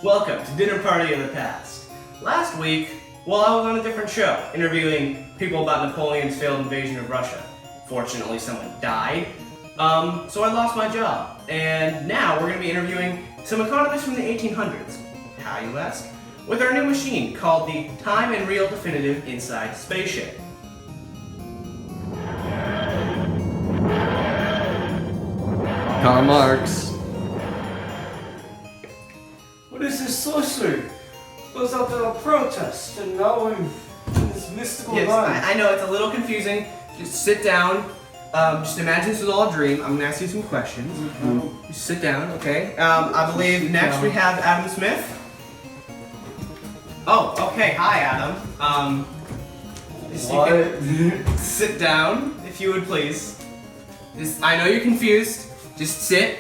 Welcome to Dinner Party of the Past. Last week, well, I was on a different show, interviewing people about Napoleon's failed invasion of Russia. Fortunately, someone died, so I lost my job. And now we're going to be interviewing some economists from the 1800s. How, you ask? With our new machine called the Time and Real Definitive Inside Spaceship. Karl Marx. What is this sorcery? Goes out there on protest, and now I'm in this mystical Yes, land. I know it's a little confusing. Just sit down. Just imagine this is all a dream. I'm gonna ask you some questions. Just sit down, okay? I believe next we have Adam Smith. Oh, okay. Hi, Adam. Just you can sit down, if you would please. I know you're confused. Just sit.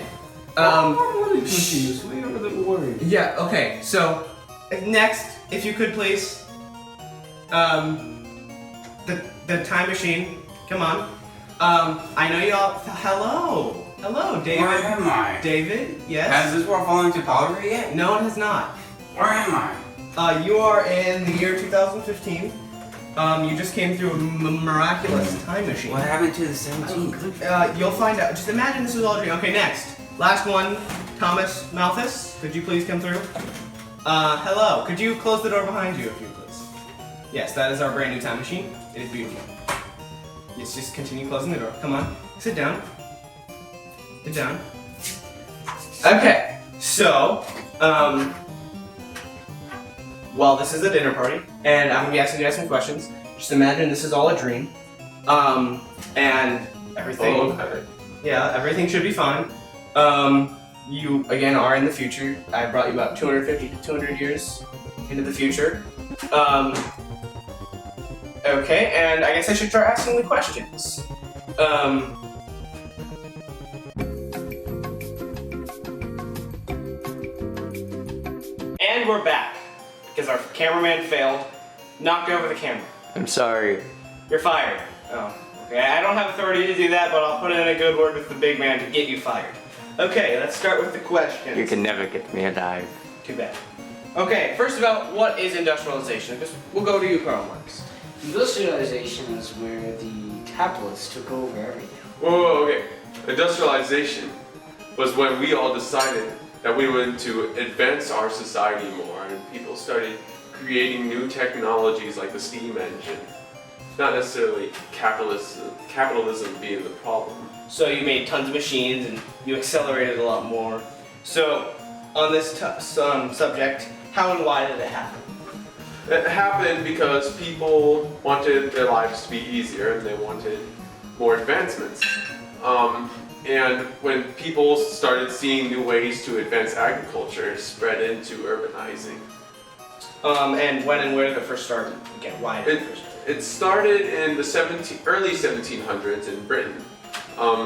I'm really confused. We are a little worried. Yeah. Okay. So next, if you could please, the time machine. Come on. I know y'all. Hello, David. Where am I? David. Yes. Has this world fallen into powder yet? No, it has not. Where am I? You are in the year 2015. You just came through a miraculous time machine. What happened to the 17th? You'll find out. Just imagine this is all a dream. Okay, next. Last one, Thomas Malthus. Could you please come through? Hello. Could you close the door behind you, if you please? Yes, that is our brand new time machine. It is beautiful. Yes, just continue closing the door. Come on. Sit down. Sit down. Okay. So, well, this is a dinner party, and I'm gonna be asking you guys some questions. Just imagine this is all a dream, and everything. Oh, okay. Yeah, everything should be fine. You again are in the future. I brought you about 250 to 200 years into the future. Okay, and I guess I should start asking the questions. And we're back because our cameraman failed, knocked over the camera. I'm sorry. You're fired. Oh, okay. I don't have authority to do that, but I'll put in a good word with the big man to get you fired. Okay, let's start with the questions. You can never get me alive. Too bad. Okay, first of all, what is industrialization? We'll go to you, Karl Marx. Industrialization is where the capitalists took over everything. Whoa, okay. Industrialization was when we all decided that we wanted to advance our society more, and people started creating new technologies like the steam engine. Not necessarily capitalism being the problem. So you made tons of machines and you accelerated a lot more. So on this subject, how and why did it happen? It happened because people wanted their lives to be easier and they wanted more advancements. And when people started seeing new ways to advance agriculture, it spread into urbanizing. And when and where did it first start? Again, why did it first start? It started in the early 1700s in Britain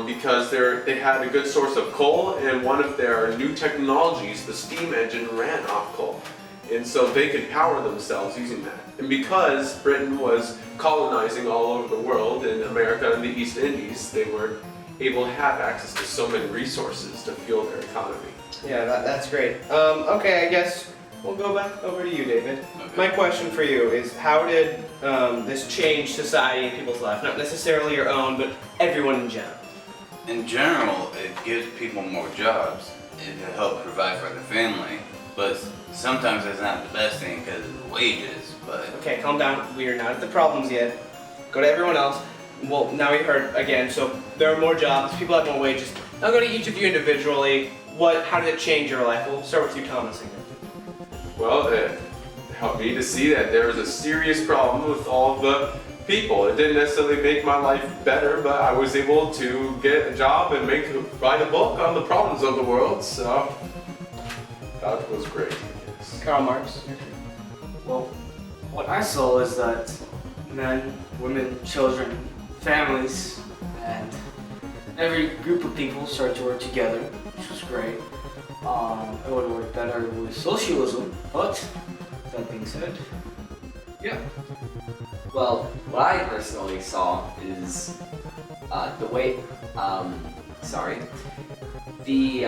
because they had a good source of coal, and one of their new technologies, the steam engine, ran off coal. And so they could power themselves using that. And because Britain was colonizing all over the world, in America and the East Indies, they were able to have access to so many resources to fuel their economy. Yeah, that's great. Okay, I guess we'll go back over to you, David. Okay. My question for you is, how did this change society and people's life? Not necessarily your own, but everyone in general. In general, it gives people more jobs. It helps provide for the family. But sometimes it's not the best thing because of the wages, but... Okay, calm down. We are not at the problems yet. Go to everyone else. Well, now we heard again, so there are more jobs, people have more wages. I'll go to each of you individually. How did it change your life? We'll start with you, Thomas, again. Well, it helped me to see that there was a serious problem with all of the people. It didn't necessarily make my life better, but I was able to get a job and write a book on the problems of the world, so that was great. Yes. Karl Marx. Well, what I saw is that men, women, children, families, and every group of people started to work together, which was great. It would have worked better with socialism, but that being said, yeah. Well, what I personally saw is the the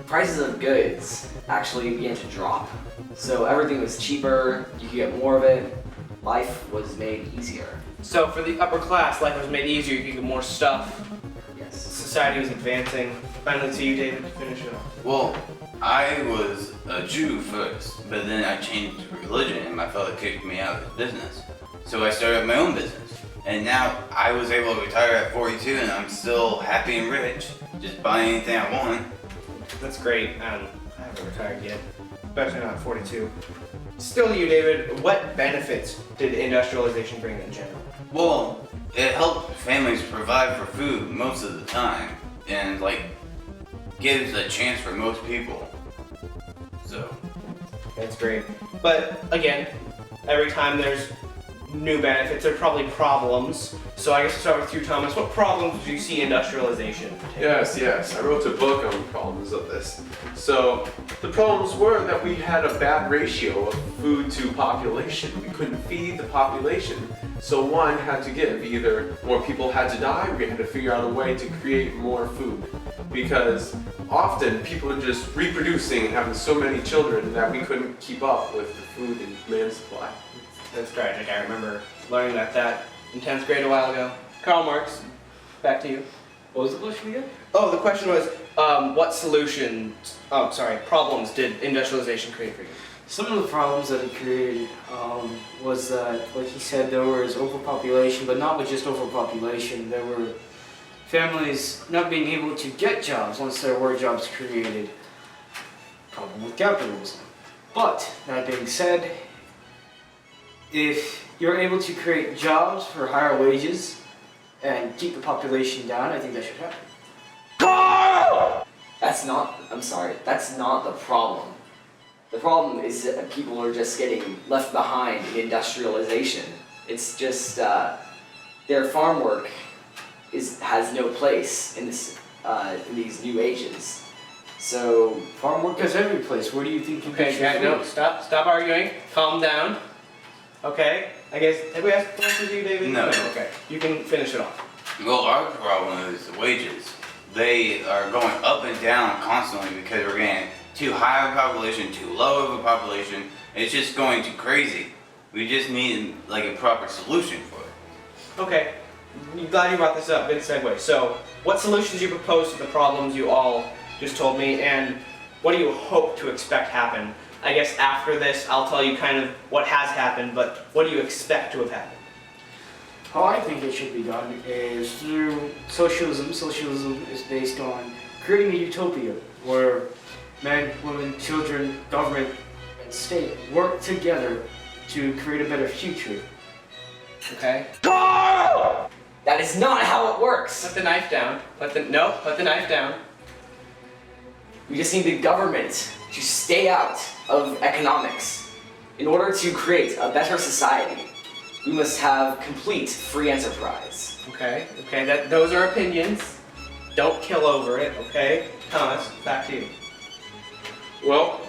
prices of goods actually began to drop. So everything was cheaper, you could get more of it, life was made easier. So for the upper class, life was made easier, you could get more stuff, Yes. society was advancing. Finally to you, David, to finish it off. Well, I was a Jew first, but then I changed religion and my father kicked me out of his business. So I started my own business. And now I was able to retire at 42 and I'm still happy and rich. Just buy anything I want. That's great. I haven't retired yet, especially not at 42. Still to you, David, what benefits did industrialization bring in general? Well, it helped families provide for food most of the time. And like, gives a chance for most people. So. That's great. But again, every time there's new benefits, there are probably problems. So I guess to start with you, Thomas, what problems do you see industrialization? Yes. I wrote a book on the problems of this. So the problems were that we had a bad ratio of food to population. We couldn't feed the population. So one had to give. Either more people had to die, or we had to figure out a way to create more food. Because often people are just reproducing and having so many children that we couldn't keep up with the food and demand supply. That's tragic. I remember learning about that in 10th grade a while ago. Karl Marx, back to you. What was the question again? Oh, the question was, what problems did industrialization create for you? Some of the problems that it created was that, like he said, there was overpopulation, but not with just overpopulation. There were families not being able to get jobs once there were jobs created. Problem with capitalism. But, that being said, if you're able to create jobs for higher wages and keep the population down, I think that should happen. That's not the problem. The problem is that people are just getting left behind in industrialization. It's just their farm work has no place in these new ages. So Farm work is every place. Where do you think you Okay, get your no, food? stop arguing. Calm down. Okay, I guess, have we asked questions to you, David? No. Okay, you can finish it off. Well, our problem is the wages. They are going up and down constantly because we're getting too high of a population, too low of a population. It's just going too crazy. We just need like a proper solution for it. Okay, glad you brought this up. Good segue. So, what solutions you propose to the problems you all just told me, and what do you hope to expect happen? I guess after this, I'll tell you kind of what has happened, but what do you expect to have happened? How I think it should be done is through socialism. Socialism is based on creating a utopia where men, women, children, government, and state work together to create a better future. Okay? that is not how it works. Put the knife down. Put the knife down. We just need the government to stay out of economics. In order to create a better society, we must have complete free enterprise. Okay, those are opinions. Don't kill over it, okay? Thomas, back to you. Well,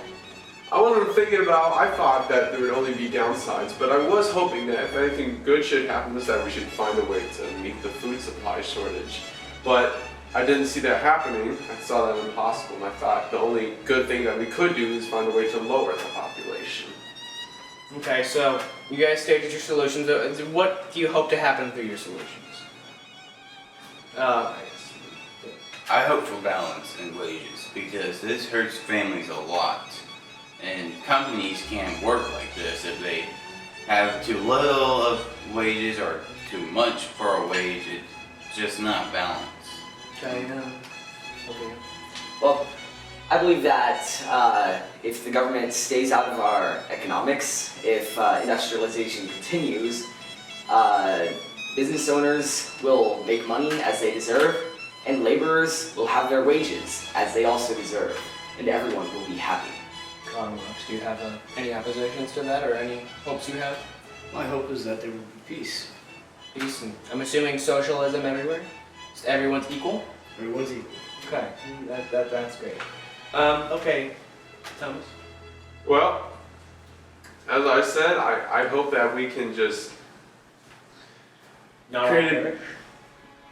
I thought that there would only be downsides, but I was hoping that if anything good should happen is that we should find a way to meet the food supply shortage. But I didn't see that happening. I saw that impossible, and I thought the only good thing that we could do is find a way to lower the population. Okay, so you guys stated your solutions. What do you hope to happen through your solutions? I guess. I hope for balance in wages because this hurts families a lot. And companies can't work like this if they have too little of wages or too much for a wage. It's just not balanced. Okay, Well, I believe that if the government stays out of our economics, if industrialization continues, business owners will make money as they deserve, and laborers will have their wages as they also deserve, and everyone will be happy. do you have any oppositions to that or any hopes you have? My hope is that there will be peace. Peace, and I'm assuming socialism everywhere? Everyone's equal? Everyone's equal. Okay, that's great. Okay, Thomas? Well, as I said, I hope that we can just Not all Creative- perish?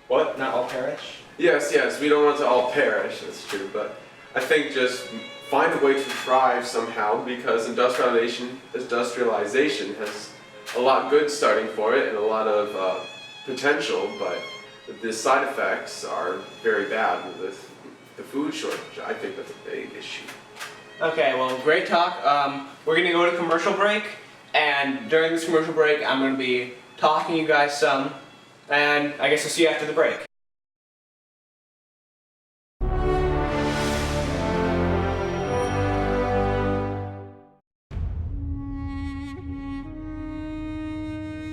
what? Not all perish? Yes, we don't want to all perish, that's true, but I think just find a way to thrive somehow, because industrialization has a lot good starting for it and a lot of potential, but the side effects are very bad with the food shortage. I think that's a big issue. Okay, well, great talk. We're gonna go to commercial break, and during this commercial break, I'm gonna be talking to you guys some, and I guess I'll see you after the break.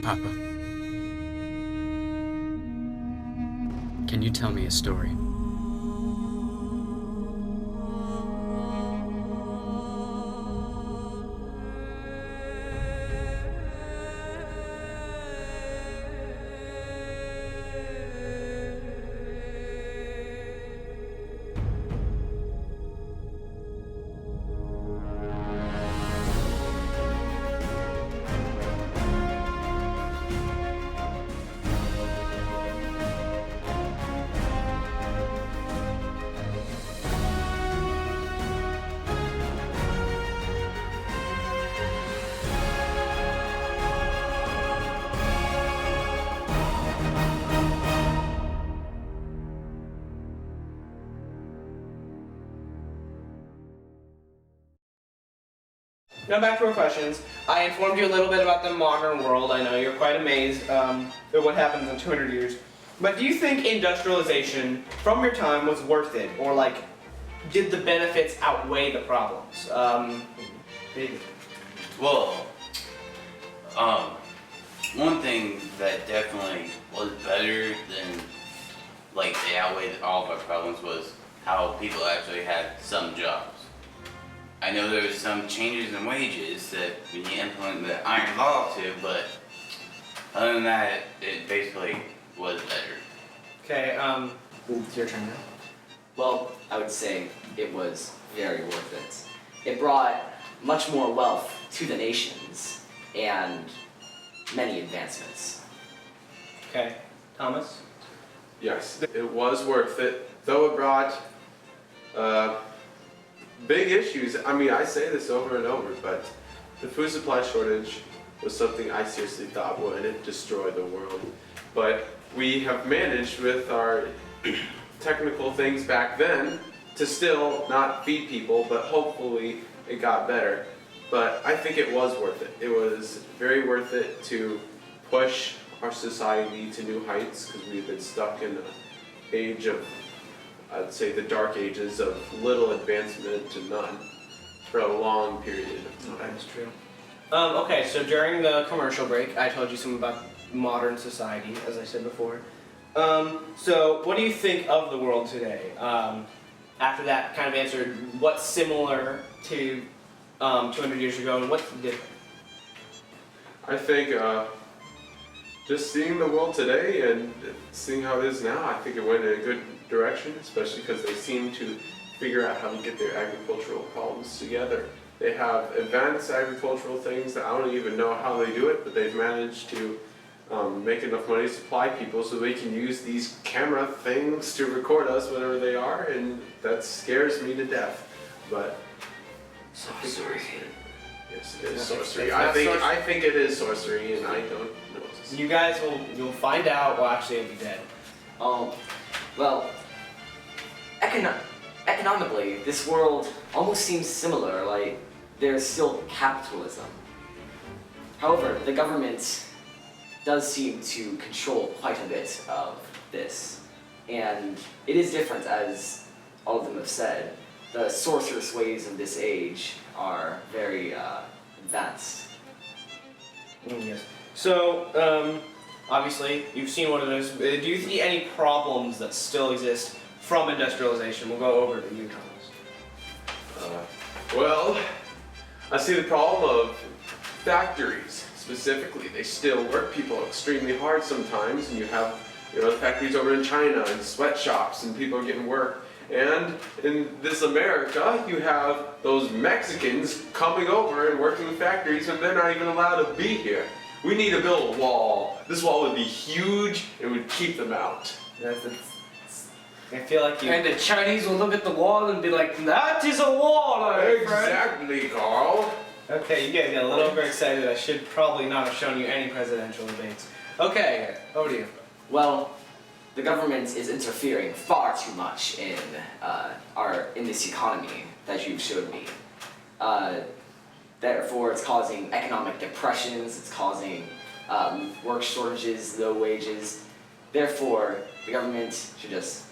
Papa, can you tell me a story? Now back to our questions. I informed you a little bit about the modern world. I know you're quite amazed at what happens in 200 years. But do you think industrialization from your time was worth it? Or like, did the benefits outweigh the problems? David. Well, one thing that definitely was better than, like, they outweighed all of our problems was how people actually had some jobs. I know there was some changes in wages that we need to implement the iron law to, but other than that, it basically was better. Okay, it's your turn now. Well, I would say it was very worth it. It brought much more wealth to the nations and many advancements. Okay, Thomas? Yes, it was worth it, though it brought big issues. I mean, I say this over and over, but the food supply shortage was something I seriously thought would destroy the world. But we have managed with our technical things back then to still not feed people, but hopefully it got better. But I think it was worth it. It was very worth it to push our society to new heights, because we've been stuck in an age of, I'd say, the dark ages of little advancement to none for a long period of time. That's true. Okay, so during the commercial break, I told you something about modern society, as I said before. So what do you think of the world today? After that kind of answered, what's similar to 200 years ago, and what's different? I think just seeing the world today and seeing how it is now, I think it went in a good direction, especially because they seem to figure out how to get their agricultural problems together. They have advanced agricultural things that I don't even know how they do it, but they've managed to make enough money to supply people so they can use these camera things to record us wherever they are, and that scares me to death. But Sorcery. yes, it is It's sorcery. not sorcery. I think it is sorcery, and I don't know what to say. You guys you'll find out. Well, actually, you'll be dead. Well, economically, this world almost seems similar, like there's still capitalism. However, the government does seem to control quite a bit of this, and it is different, as all of them have said. The sorcerous ways of this age are very advanced. Yes. So, obviously, you've seen what it is. Do you see any problems that still exist from industrialization? We'll go over to you, Thomas. Well, I see the problem of factories specifically. They still work people extremely hard sometimes, and you have factories over in China and sweatshops, and people are getting work. And in this America, you have those Mexicans coming over and working in factories when they're not even allowed to be here. We need to build a wall. This wall would be huge and would keep them out. I feel like you. And the Chinese will look at the wall and be like, that is a wall, my friend. Exactly, Carl. Okay, you guys get a little overexcited. I should probably not have shown you any presidential debates. Okay, over to you. Well, the government is interfering far too much in this economy that you've showed me. Therefore, it's causing economic depressions. It's causing work shortages, low wages. Therefore, the government should just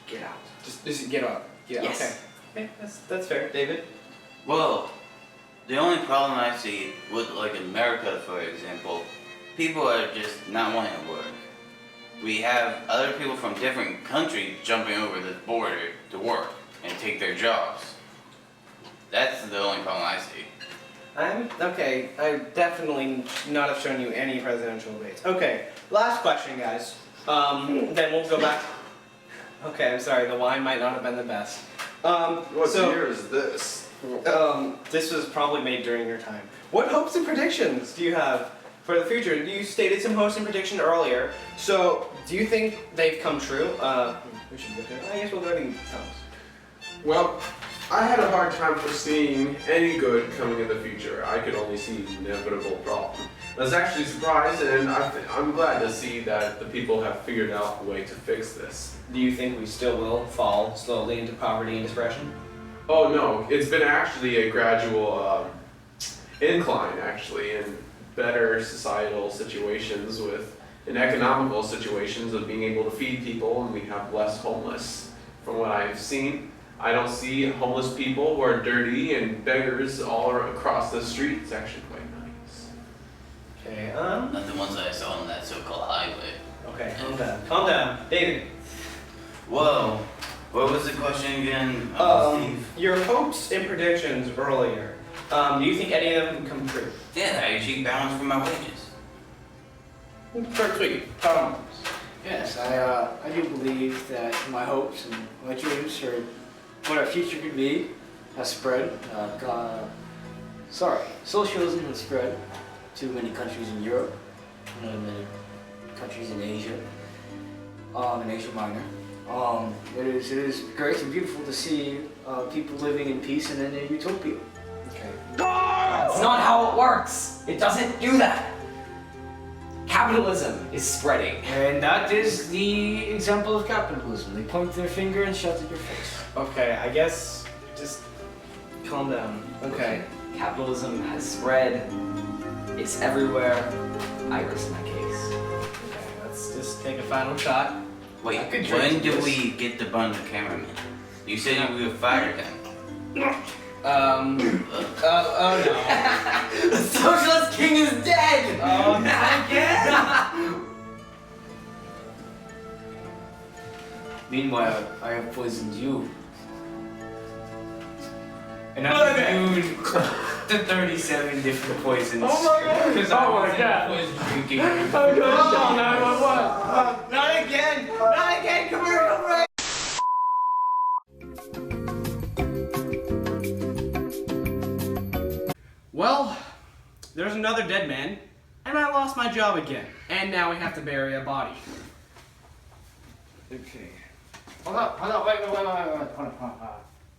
get out. Just get up. Yeah. Yes. Okay. That's fair, David. Well, the only problem I see with like America, for example, people are just not wanting to work. We have other people from different countries jumping over the border to work and take their jobs. That's the only problem I see. Okay, I definitely not have shown you any presidential debates. Okay, last question, guys. Then we'll go back. Okay, I'm sorry, the wine might not have been the best. What year is this? This was probably made during your time. What hopes and predictions do you have for the future? You stated some hopes and prediction earlier, so do you think they've come true? We should go through. I guess we'll go to Thomas. Well, I had a hard time foreseeing any good coming in the future. I could only see inevitable problem. I was actually surprised, and I'm glad to see that the people have figured out a way to fix this. Do you think we still will fall slowly into poverty and depression? Oh no, it's been actually a gradual incline actually in better societal situations in economical situations of being able to feed people, and we have less homeless. From what I've seen, I don't see homeless people who are dirty and beggars all across the street. It's actually quite nice. Okay, Not the ones that I saw on that so-called highway. Okay, calm down. Calm down. David. Whoa, what was the question again, Steve? Your hopes and predictions earlier, do you think any of them can come true? Yeah, I achieved balance for my wages. Very sweet. Tom. Yes, I do believe that my hopes and my dreams for what our future could be has spread. Socialism has spread to many countries in Europe, many countries in Asia, in Asia Minor. It is great and beautiful to see people living in peace and in a utopia. Okay. That's not how it works. It doesn't do that. Capitalism is spreading. And that is the example of capitalism. They point their finger and shout at your face. Okay, I guess just calm down. Okay. Capitalism has spread. It's everywhere. I rest my case. Okay, let's just take a final shot. Wait, I could when drink do this. we get the bun the cameraman? You said we would fire him. Oh no. The socialist king is dead! Oh, not again! Meanwhile, I have poisoned you. And I'm immune to 37 different poisons. Oh my god! Because I was poison drinking. Not again! Not again! Commercial break! Well, there's another dead man, and I lost my job again. And now we have to bury a body. Okay. Hold up, wait. Hold on.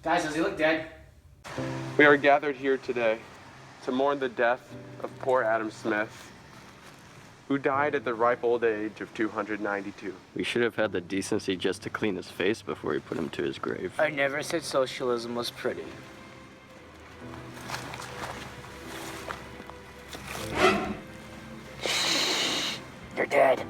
Guys, does he look dead? We are gathered here today to mourn the death of poor Adam Smith, who died at the ripe old age of 292. We should have had the decency just to clean his face before we put him to his grave. I never said socialism was pretty. You're dead.